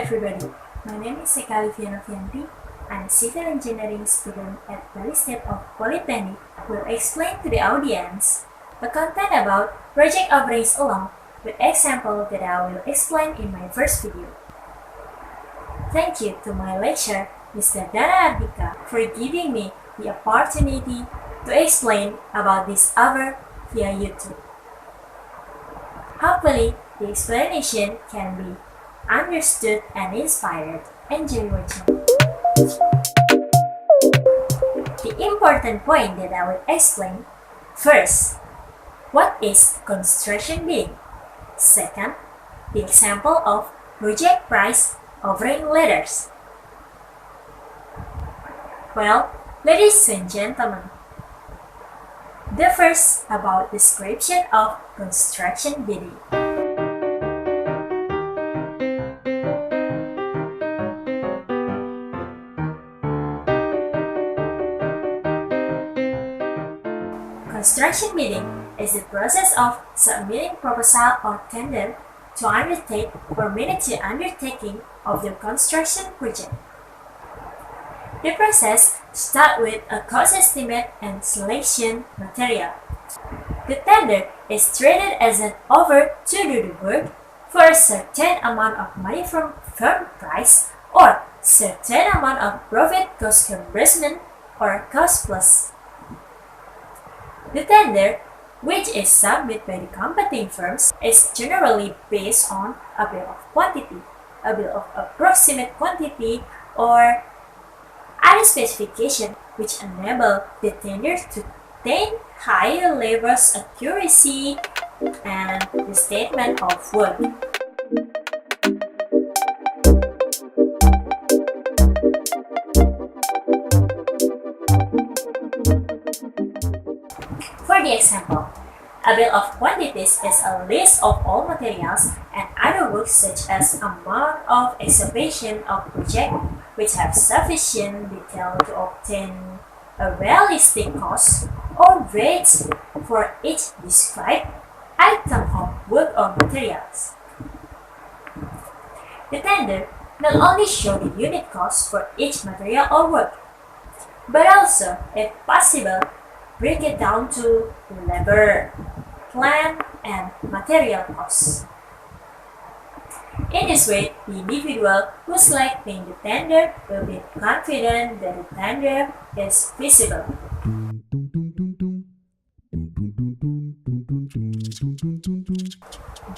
everybody, my name is Aliviah Novianti. I'm a civil engineering student at the Sipil Poltek Va. Will explain to the audience the content about project offerings along with example that I will explain in my first video. Thank you to my lecturer, Mr. Aliviah, for giving me the opportunity to explain about this offer via YouTube. Hopefully, the explanation can be understood and inspired. Enjoy watching. The important point that I will explain: first, what is construction bidding? Second, the example of project price offering letters. Well, ladies and gentlemen, the first about description of construction bidding. Construction bidding is the process of submitting proposal or tender to undertake or manage the undertaking of the construction project. The process starts with a cost estimate and selection material. The tender is treated as an offer to do the work for a certain amount of money from firm price or certain amount of profit cost reimbursement or cost plus. The tender, which is submitted by the competing firms, is generally based on a bill of quantity, a bill of approximate quantity, or other specification which enable the tender to attain higher levels of accuracy and the statement of work. For the example, a bill of quantities is a list of all materials and other works such as amount of excavation of project which have sufficient detail to obtain a realistic cost or rates for each described item of work or materials. The tender not only shows the unit cost for each material or work, but also, if possible, break it down to labor, plant, and material costs. In this way, the individual who selecting the tender will be confident that the tender is feasible.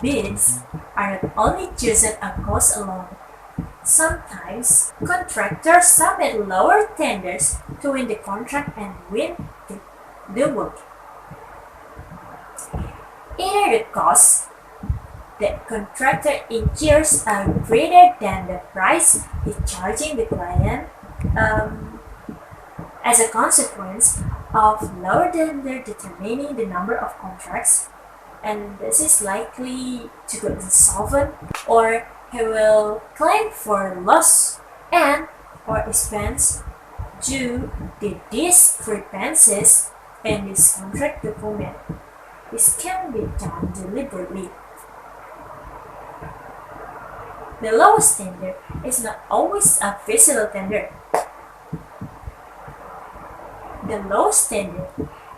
Bids are not only chosen at cost alone. Sometimes, contractors submit lower tenders to win the contract and win the work. Either the costs the contractor incurs are greater than the price he's charging the client as a consequence of lower tender determining the number of contracts, and this is likely to go insolvent, or he will claim for loss and or expense due to discrepancies in this contract document. This can be done deliberately. The lowest tender is not always a feasible tender. The lowest tender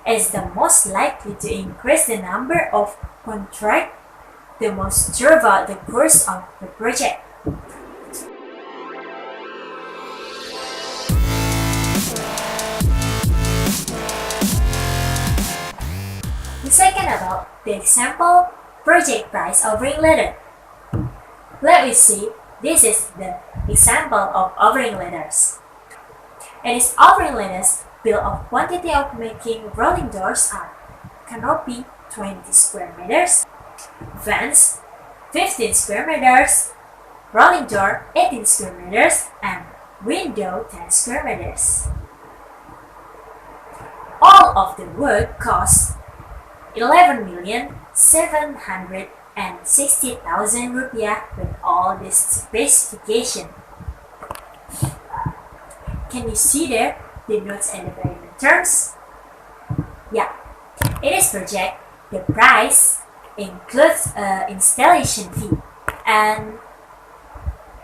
is the most likely to increase the number of contracts the most throughout the course of the project. The second about the example project price offering letter. Let me see, this is the example of offering letters. In this offering letters, bill of quantity of making rolling doors are canopy 20 square meters, fence 15 square meters, rolling door 18 square meters, and window 10 square meters. All of the work costs 11,760,000 rupiah with all this specification. Can you see there the notes and the payment terms? Yeah, it is project. The price includes installation fee and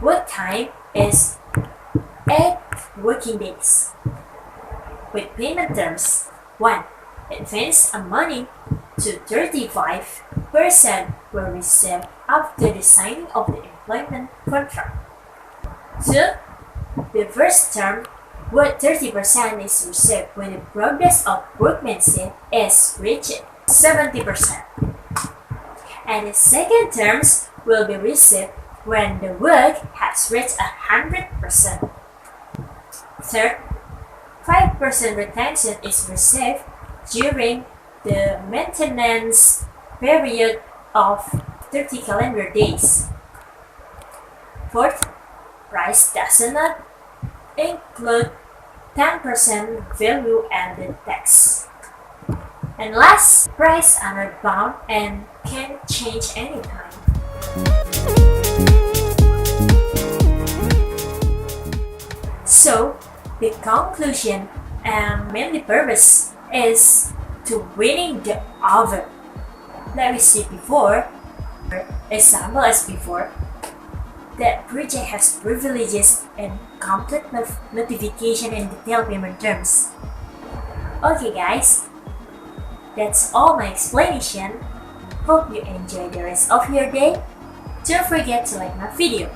Work time is 8 working days. With payment terms, 1. Advance money to 35% will receive after the signing of the employment contract. 2. The first term, worth 30% is received when the progress of workmanship is reached 70%. And the second terms will be received when the work has reached 100%. Third, 5% retention is received during the maintenance period of 30 calendar days. Fourth, price does not include 10% value added tax. And last, price are not bound and can change anytime. So, the conclusion and mainly purpose is to winning the over. Like we see before, example as before, that project has privileges and complete notification and detailed payment terms. Okay guys, that's all my explanation. Hope you enjoy the rest of your day. Don't forget to like my video.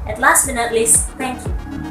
At last but not least, thank you.